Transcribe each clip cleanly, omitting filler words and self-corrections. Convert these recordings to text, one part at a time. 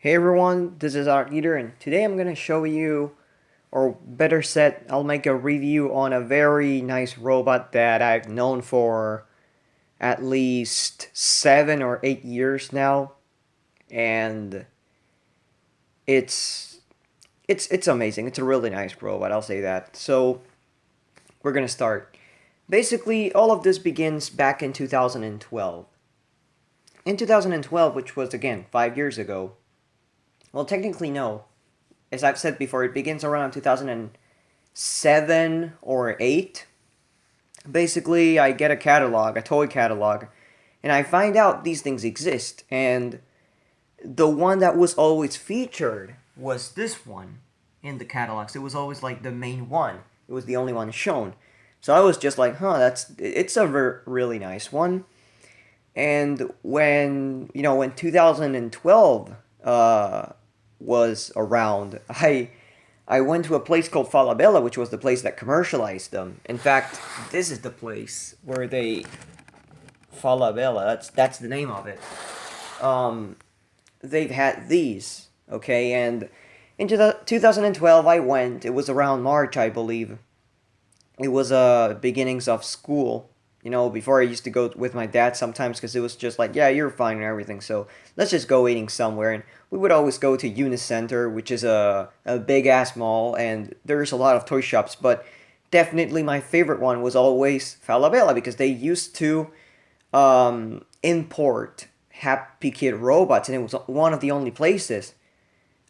Hey everyone, this is Art Eater, and today I'm gonna show you, or better said, I'll make a review on a very nice robot that I've known for at least 7 or 8 years now, and it's it's amazing. It's a really nice robot, I'll say that. So we're gonna start. Basically, all of this begins back in 2012. In 2012, which was again 5 years ago. Well, technically no. As I've said before, it begins around 2007 or 8. Basically, I get a catalog, a toy catalog, and I find out these things exist. And the one that was always featured was this one in the catalogs. It was always like the main one. It was the only one shown. So I was just like, huh, it's a really nice one. And when 2012 was around, I went to a place called Falabella, which was the place that commercialized them. In fact, this is the place where they Falabella. That's the name of it. Um, they've had these, okay, and into the 2012 I went. It was around March, I believe. It was beginnings of school. Before I used to go with my dad sometimes because it was just like, yeah, you're fine and everything. So let's just go eating somewhere. And we would always go to Unicenter, which is a big ass mall, and there's a lot of toy shops. But definitely my favorite one was always Falabella because they used to import Happy Kid robots, and it was one of the only places.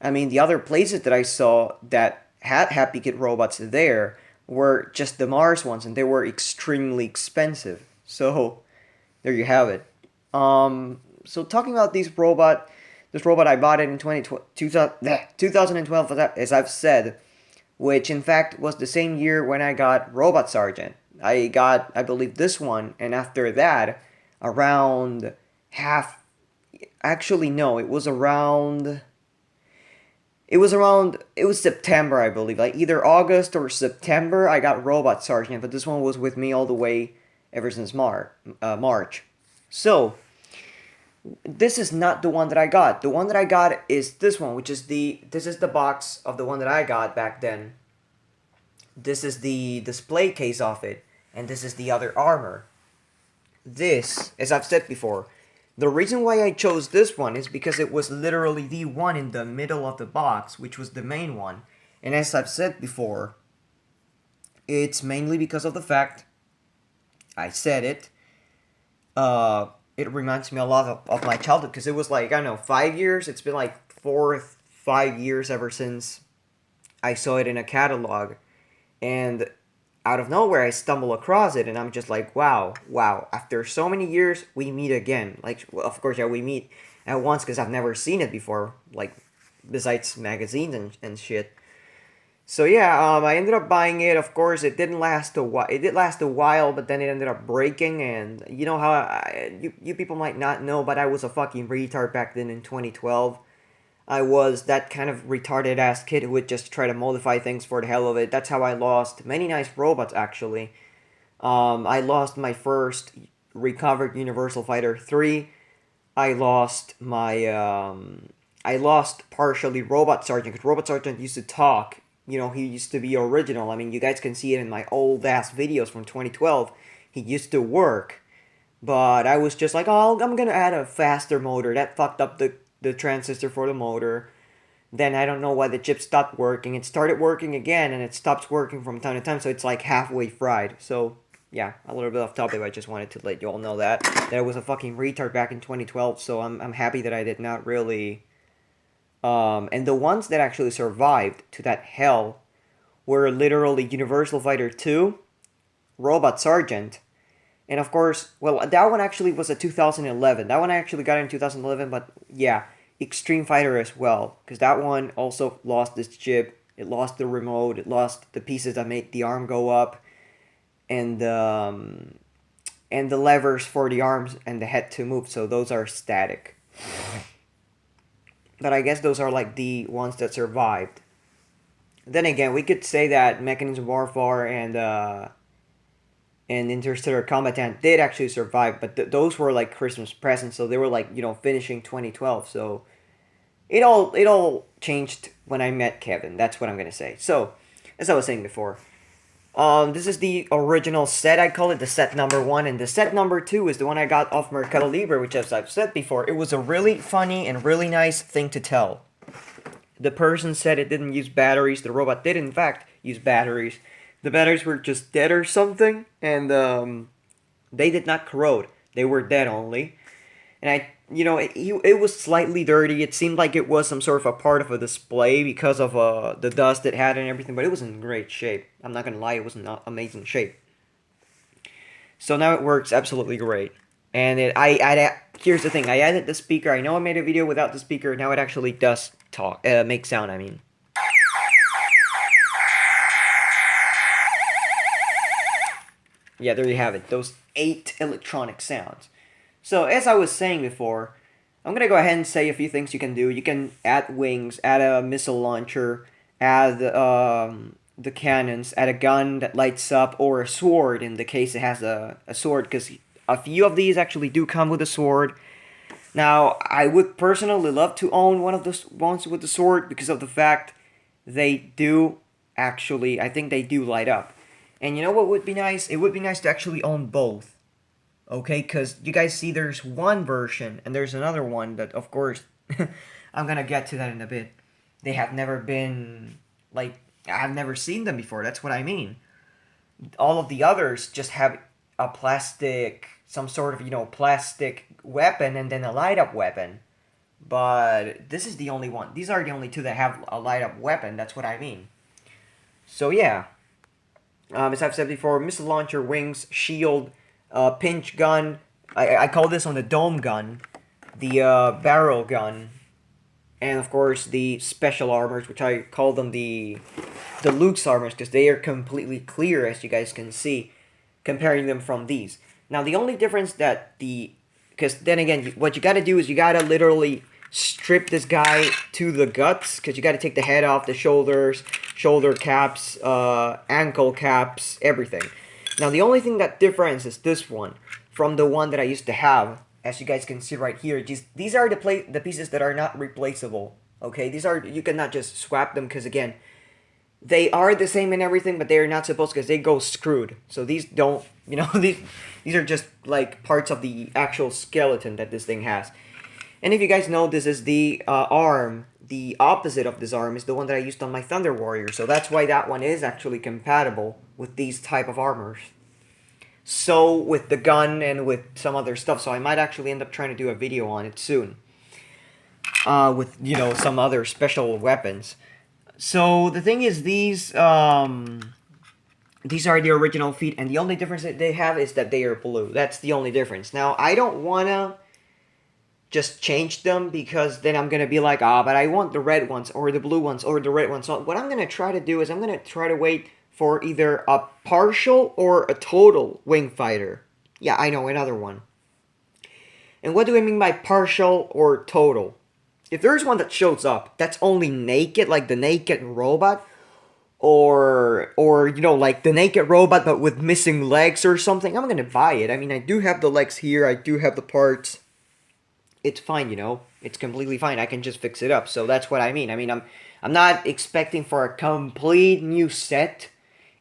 I mean, the other places that I saw that had Happy Kid robots there were just the Mars ones, and they were extremely expensive. So there you have it. So talking about this robot I bought it in 2012, as I've said, which in fact was the same year when I got Robot Sergeant. I got, I believe, this one, and after that, around half. Actually, no, it was September, I believe. Like either August or September, I got Robot Sergeant, but this one was with me all the way ever since March. So, this is not the one that I got. The one that I got is this one, which is this is the box of the one that I got back then. This is the display case of it, and this is the other armor. This, as I've said before, the reason why I chose this one is because it was literally the one in the middle of the box, which was the main one. And as I've said before, it's mainly because of the fact I said it. It reminds me a lot of my childhood because it was like, I don't know, 5 years. It's been like 4 5 years ever since I saw it in a catalog. And out of nowhere, I stumble across it, and I'm just like, wow, wow. After so many years, we meet again. Like, well, of course, yeah, we meet at once because I've never seen it before, like, besides magazines and shit. So yeah, I ended up buying it. Of course, it didn't last a while. It did last a while, but then it ended up breaking. And you know how you people might not know, but I was a fucking retard back then in 2012. I was that kind of retarded ass kid who would just try to modify things for the hell of it. That's how I lost many nice robots actually. I lost my first recovered Universal Fighter 3. I lost my I lost partially Robot Sergeant because Robot Sergeant used to talk. He used to be original. I mean, you guys can see it in my old ass videos from 2012. He used to work, but I was just like, oh, I'm gonna add a faster motor. That fucked up the transistor for the motor. Then I don't know why the chip stopped working. It started working again, and it stops working from time to time. So it's like halfway fried. So yeah, a little bit off topic. But I just wanted to let you all know that I was a fucking retard back in 2012. So I'm happy that I did not really. And the ones that actually survived to that hell were literally Universal Fighter 2, Robot Sergeant, and of course, well, that one actually was a 2011. That one I actually got in 2011, but yeah, Extreme Fighter as well, because that one also lost its chip. It lost the remote. It lost the pieces that make the arm go up, and and the levers for the arms and the head to move. So those are static. But I guess those are like the ones that survived. Then again, we could say that Mechanism Warfare and Interstellar Combatant did actually survive, but those were like Christmas presents, so they were like finishing 2012. So it all changed when I met Kevin. That's what I'm gonna say. So, as I was saying before, this is the original set. I call it the set number one, and the set number two is the one I got off Mercado Libre, which, as I've said before, it was a really funny and really nice thing to tell. The person said it didn't use batteries. The robot did, in fact, use batteries. The batteries were just dead or something, and they did not corrode. They were dead only. And it was slightly dirty. It seemed like it was some sort of a part of a display because of the dust it had and everything, but it was in great shape. I'm not gonna lie, it was in amazing shape. So now it works absolutely great. And here's the thing, I added the speaker. I know I made a video without the speaker. Now it actually does talk, make sound, I mean. Yeah, there you have it. Those 8 electronic sounds. So, as I was saying before, I'm going to go ahead and say a few things you can do. You can add wings, add a missile launcher, add the cannons, add a gun that lights up, or a sword in the case it has a sword, because a few of these actually do come with a sword. Now, I would personally love to own one of the ones with the sword because of the fact they do actually, I think they do light up. And you know what would be nice? It would be nice to actually own both. Okay, because you guys see there's one version and there's another one that, of course, I'm gonna get to that in a bit. They have never been, like, I've never seen them before. That's what I mean. All of the others just have a plastic, some sort of, plastic weapon and then a light up weapon. But this is the only one. These are the only two that have a light up weapon. That's what I mean. So, yeah. As I've said before, missile launcher, wings, shield, pinch gun. I call this one the dome gun, the barrel gun, and of course the special armors, which I call them the Luke's armors because they are completely clear, as you guys can see, comparing them from these. Now the only difference because then again, what you gotta do is you gotta literally strip this guy to the guts, because you gotta take the head off, the shoulders, shoulder caps, ankle caps, everything. Now the only thing that differentiates this one from the one that I used to have, as you guys can see right here, these are the pieces that are not replaceable. Okay, you cannot just swap them because again, they are the same and everything, but they are not supposed because they go screwed. So these don't, these are just like parts of the actual skeleton that this thing has. And if you guys know, this is the arm. The opposite of this arm is the one that I used on my Thunder Warrior. So that's why that one is actually compatible with these type of armors. So with the gun and with some other stuff. So I might actually end up trying to do a video on it soon. With, some other special weapons. So the thing is, these are the original feet. And the only difference that they have is that they are blue. That's the only difference. Now, I don't want to just change them because then I'm going to be like, but I want the red ones or the blue ones or the red ones. So what I'm going to try to do is I'm going to try to wait for either a partial or a total wing fighter. Yeah, I know, another one. And what do I mean by partial or total? If there's one that shows up that's only naked, like the naked robot, or like the naked robot but with missing legs or something, I'm going to buy it. I mean, I do have the legs here, I do have the parts. It's fine, it's completely fine. I can just fix it up. So that's what I mean. I mean, I'm not expecting for a complete new set,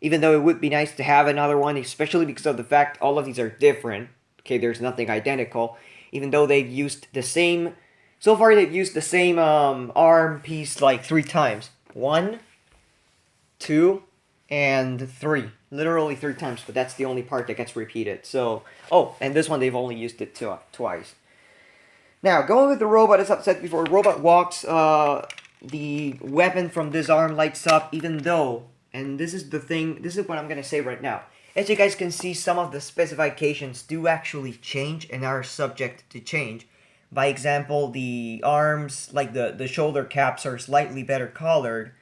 even though it would be nice to have another one, especially because of the fact all of these are different. Okay, there's nothing identical, even though they've used the same. So far, they've used the same arm piece like 3 times. 1, 2, and 3. Literally 3 times, but that's the only part that gets repeated. So, and this one they've only used it twice. Now, going with the robot, as I've said before, robot walks, the weapon from this arm lights up, even though, and this is the thing, this is what I'm going to say right now. As you guys can see, some of the specifications do actually change and are subject to change. By example, the arms, like the shoulder caps are slightly better colored,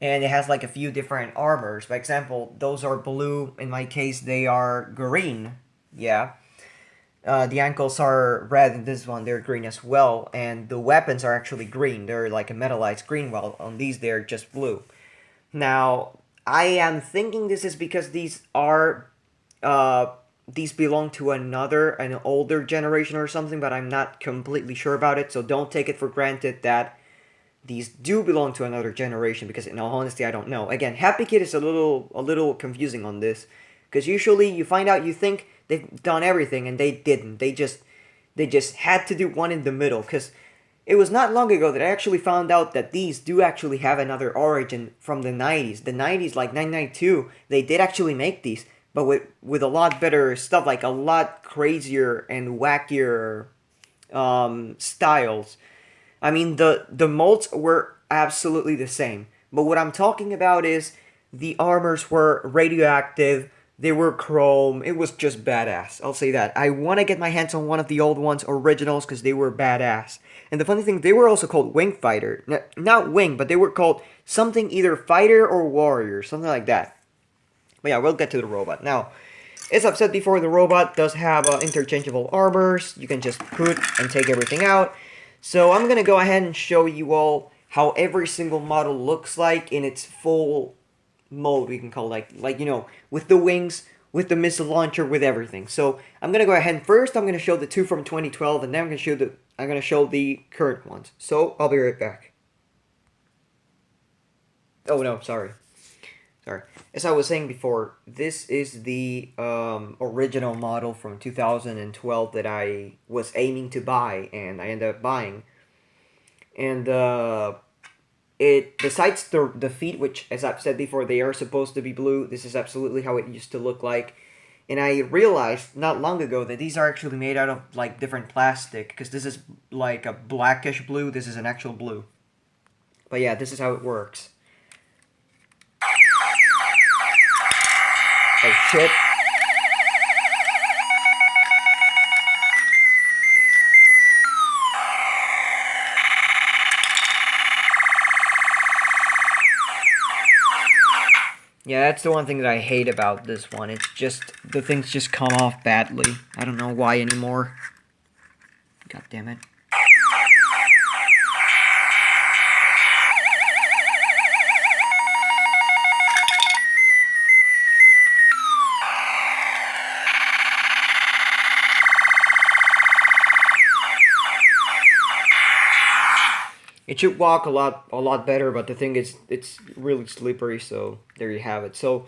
and it has like a few different armors. By example, those are blue, in my case, they are green, yeah. The ankles are red, and this one, they're green as well. And the weapons are actually green. They're like a metallized green, while on these, they're just blue. Now, I am thinking this is because these belong to an older generation or something, but I'm not completely sure about it. So don't take it for granted that these do belong to another generation, because in all honesty I don't know. Again, Happy Kid is a little confusing on this, because usually you find out, you think they've done everything, and they didn't. They just had to do one in the middle, because it was not long ago that I actually found out that these do actually have another origin from the 90s. The 90s, like 992, they did actually make these, but with a lot better stuff, like a lot crazier and wackier styles. I mean, the molds were absolutely the same, but what I'm talking about is the armors were radioactive. They were chrome. It was just badass. I'll say that. I want to get my hands on one of the old ones, originals, because they were badass. And the funny thing, they were also called Wing Fighter. Not Wing, but they were called something, either Fighter or Warrior, something like that. But yeah, we'll get to the robot. Now, as I've said before, the robot does have interchangeable armors. You can just put and take everything out. So I'm going to go ahead and show you all how every single model looks like in its full mode, we can call it, like with the wings, with the missile launcher, with everything. So I'm gonna go ahead and first I'm gonna show the two from 2012, and then I'm gonna show the current ones. So I'll be right back. Oh no, sorry. As I was saying before, this is the original model from 2012 that I was aiming to buy, and I ended up buying. And it, besides the feet, which, as I've said before, they are supposed to be blue, this is absolutely how it used to look like. And I realized not long ago that these are actually made out of like different plastic, because this is like a blackish blue, this is an actual blue. But yeah, this is how it works. Oh shit. Yeah, that's the one thing that I hate about this one. It's just, the things just come off badly. I don't know why anymore. God damn it. It should walk a lot better, but the thing is, it's really slippery, so there you have it. So,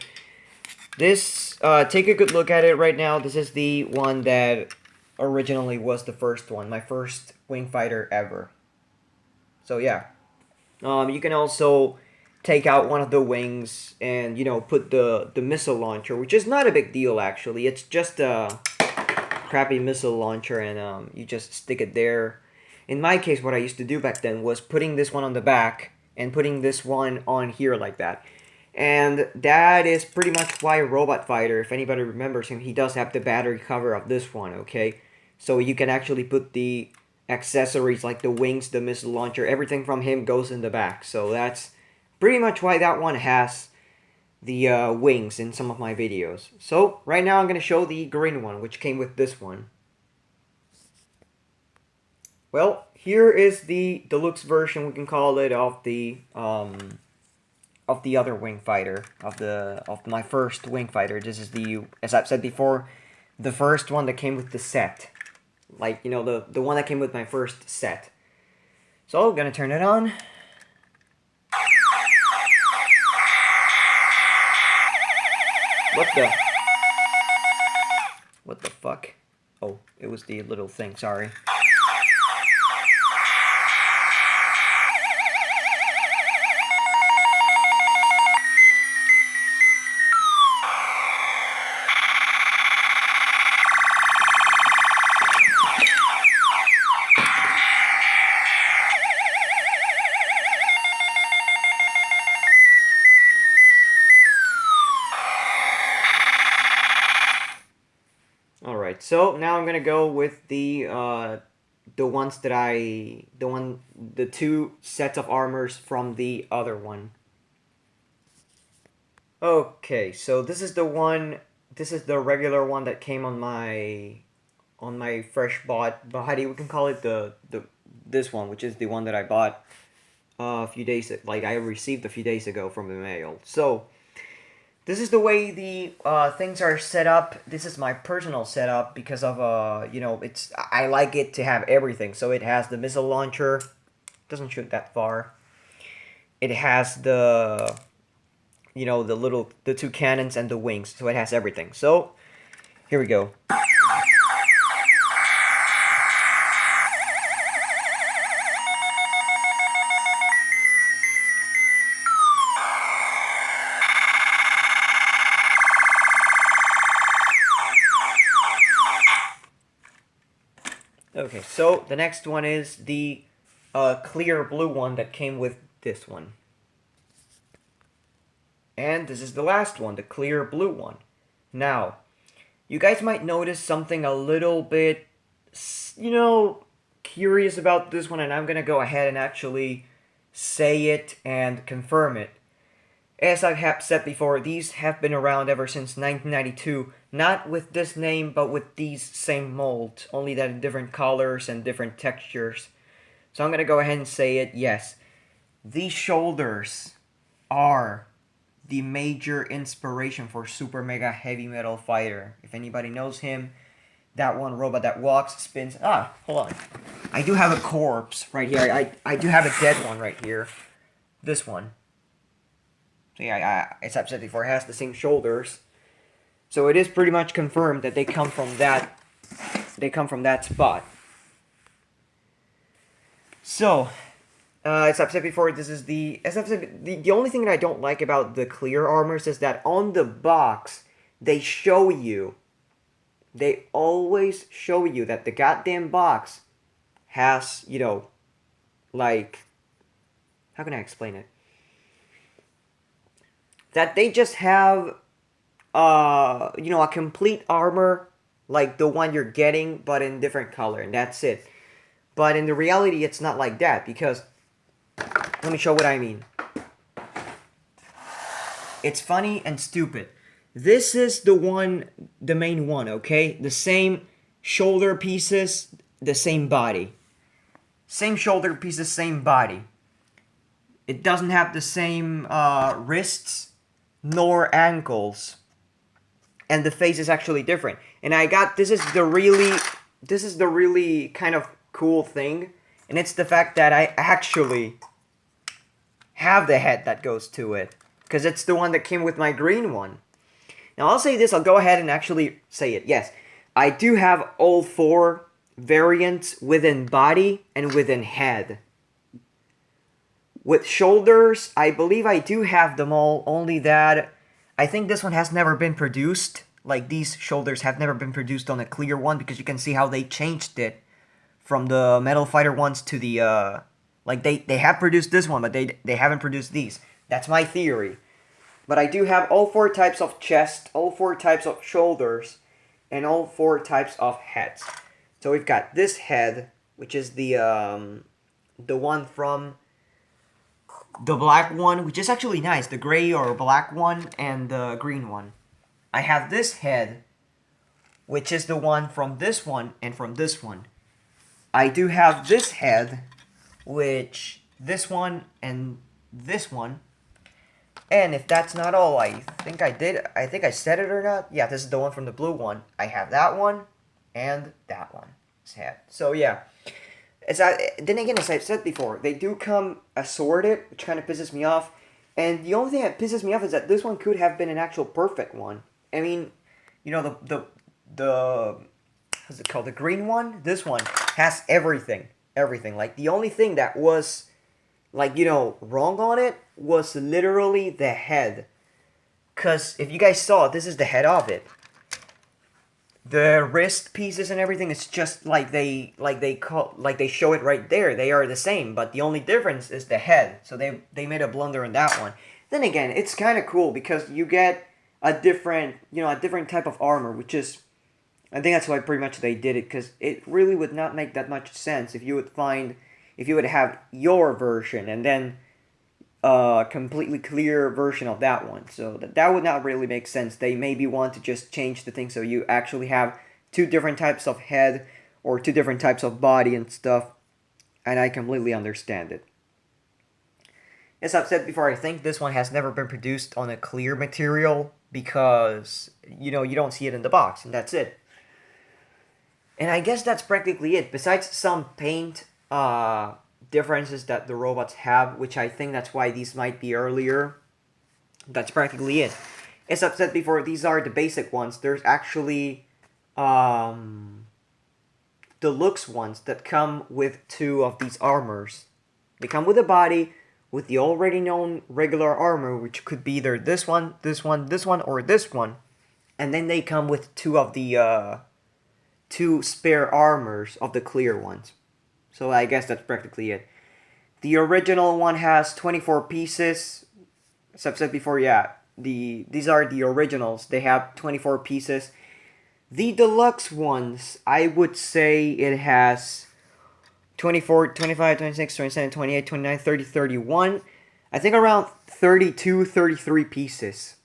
this, take a good look at it right now. This is the one that originally was the first one, my first wing fighter ever. So yeah, you can also take out one of the wings and, put the missile launcher, which is not a big deal actually. It's just a crappy missile launcher, and you just stick it there. In my case, what I used to do back then was putting this one on the back and putting this one on here like that. And that is pretty much why Robot Fighter, if anybody remembers him, he does have the battery cover of this one, okay? So you can actually put the accessories like the wings, the missile launcher, everything from him goes in the back. So that's pretty much why that one has the wings in some of my videos. So right now I'm going to show the green one, which came with this one. Well, here is the deluxe version, we can call it, of the other wing fighter, of my first wing fighter. This is the, as I've said before, the first one that came with the set. Like, the one that came with my first set. So, I'm gonna turn it on. What the fuck? Oh, it was the little thing, sorry. Alright, so now I'm gonna go with the ones that the two sets of armors from the other one. Okay, so this is the regular one that came on my fresh bought body. We can call it this one, which is the one that I bought a few days, like I received a few days ago from the mail. So this is the way the things are set up. This is my personal setup because of I like it to have everything. So it has the missile launcher, doesn't shoot that far. it has the, you know, the two cannons and the wings, so it has everything. So here we go. Okay, so the next one is the clear blue one that came with this one. And this is the last one, the clear blue one. Now, you guys might notice something a little bit, you know, curious about this one, and I'm gonna go ahead and actually say it and confirm it. As I have said before, these have been around ever since 1992, not with this name, but with these same molds, only that in different colors and different textures. So I'm gonna go ahead and say it, yes. These shoulders are the major inspiration for Super Mega Heavy Metal Fighter. If anybody knows him, that one robot that walks, spins. Ah, hold on. I do have a corpse right here. I do have a dead one right here. This one. So yeah, as I've said before, it has the same shoulders. So it is pretty much confirmed that they come from that. They come from that spot. So, as I've said before, this is the as I've said the only thing that I don't like about the clear armors is that on the box they show you. They always show you that the goddamn box has, you know, like, how can I explain it? That they just have you know, a complete armor like the one you're getting but in different color, and that's it. But in the reality it's not like that, because let me show what I mean. It's funny and stupid. This is the one, the main one, okay? The same shoulder pieces, the same body. Same shoulder pieces, same body. It doesn't have the same wrists nor ankles. And the face is actually different. And I got, this is the really kind of cool thing. And it's the fact that I actually have the head that goes to it. Because it's the one that came with my green one. Now I'll say this, I'll go ahead and actually say it. Yes, I do have all four variants within body and within head. With shoulders, I believe I do have them all, only that I think this one has never been produced. Like, these shoulders have never been produced on a clear one, because you can see how they changed it from the Metal Fighter ones to the, like, they have produced this one, but they haven't produced these. That's my theory. But I do have all four types of chest, all four types of shoulders, and all four types of heads. So we've got this head, which is the one from the black one, which is actually nice, the gray or black one, and the green one. I have this head, which is the one from this one and from this one. I do have this head, which this one and this one. And if that's not all, I think I said it or not. Yeah, this is the one from the blue one. I have that one and that one. Head. So yeah. Then again, as I've said before, they do come assorted, which kind of pisses me off. And the only thing that pisses me off is that this one could have been an actual perfect one. I mean, you know, the what's it called? The green one? This one has everything. Everything. Like, the only thing that was, like, you know, wrong on it was literally the head. Because if you guys saw, this is the head of it. The wrist pieces and everything is just like they show it right there. They are the same, but the only difference is the head. So they made a blunder in that one. Then again, it's kind of cool because you get a different type of armor, which is, I think that's why pretty much they did it, because it really would not make that much sense if you would have your version and then a completely clear version of that one. So that would not really make sense. They maybe want to just change the thing so you actually have two different types of head or two different types of body and stuff. And I completely understand it. As I've said before, I think this one has never been produced on a clear material because, you know, you don't see it in the box, and that's it. And I guess that's practically it. Besides some paint differences that the robots have, which I think that's why these might be earlier. That's practically it. As I've said before, these are the basic ones. There's actually deluxe ones that come with 2 of these armors. They come with a body with the already known regular armor, which could be either this one, this one, this one, or this one. And then they come with 2 of the 2 spare armors of the clear ones. So I guess that's practically it. The original one has 24 pieces. As I've said before, yeah, these are the originals. They have 24 pieces. The deluxe ones, I would say it has 24, 25, 26, 27, 28, 29, 30, 31. I think around 32, 33 pieces.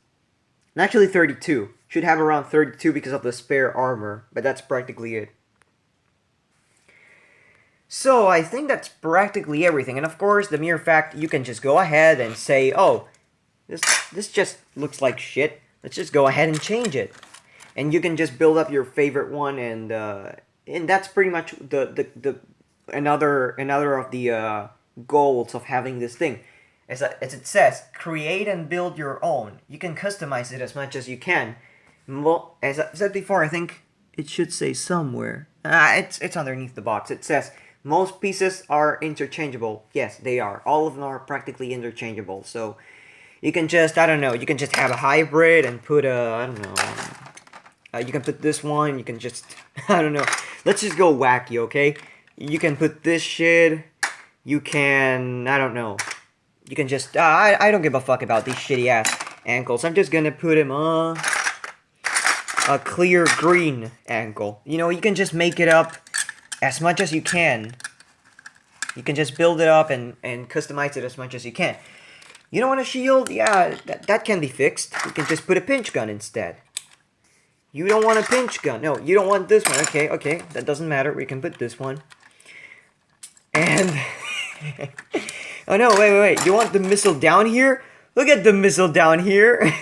And actually 32. Should have around 32 because of the spare armor, but that's practically it. So I think that's practically everything. And of course, the mere fact you can just go ahead and say, oh, this just looks like shit. Let's just go ahead and change it. And you can just build up your favorite one, and that's pretty much the another of the goals of having this thing. As it says, create and build your own. You can customize it as much as you can. As I said before, I think it should say somewhere. It's underneath the box. It says most pieces are interchangeable. Yes, they are. All of them are practically interchangeable. So you can just, I don't know, you can just have a hybrid and put a, I don't know, you can put this one, you can just, I don't know, let's just go wacky, okay? You can put this shit, you can, I don't know, you can just, I don't give a fuck about these shitty ass ankles. I'm just gonna put him on a clear green ankle. You know, you can just make it up as much as you can. You can just build it up and customize it as much as you can. You don't want a shield? Yeah, that can be fixed. You can just put a pinch gun instead. You don't want a pinch gun. No, you don't want this one. Okay, that doesn't matter. We can put this one. And... oh no, wait. You want the missile down here? Look at the missile down here.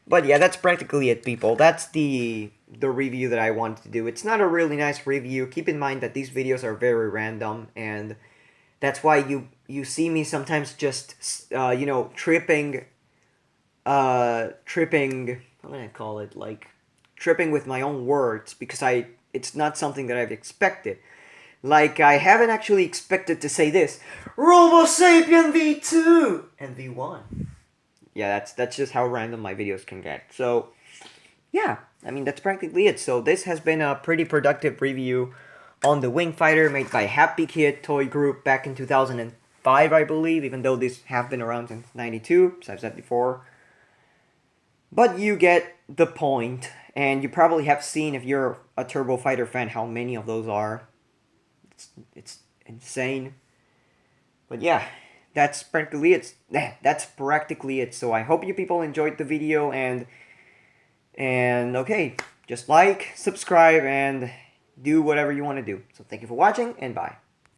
But yeah, that's practically it, people. That's the review that I wanted to do. It's not a really nice review. Keep in mind that these videos are very random, and that's why you see me sometimes just, you know, tripping, what do I call it, like, tripping with my own words, because it's not something that I've expected. Like, I haven't actually expected to say this, Robo Sapien V2 and V1. Yeah, that's just how random my videos can get. So, yeah, I mean, that's practically it. So this has been a pretty productive review on the Wing Fighter made by Happy Kid Toy Group back in 2005, I believe, even though these have been around since 92, as I've said before. But you get the point, and you probably have seen, if you're a Turbo Fighter fan, how many of those are. It's insane. But yeah, that's practically it. So I hope you people enjoyed the video, and okay, just like, subscribe, and do whatever you want to do. So thank you for watching, and bye.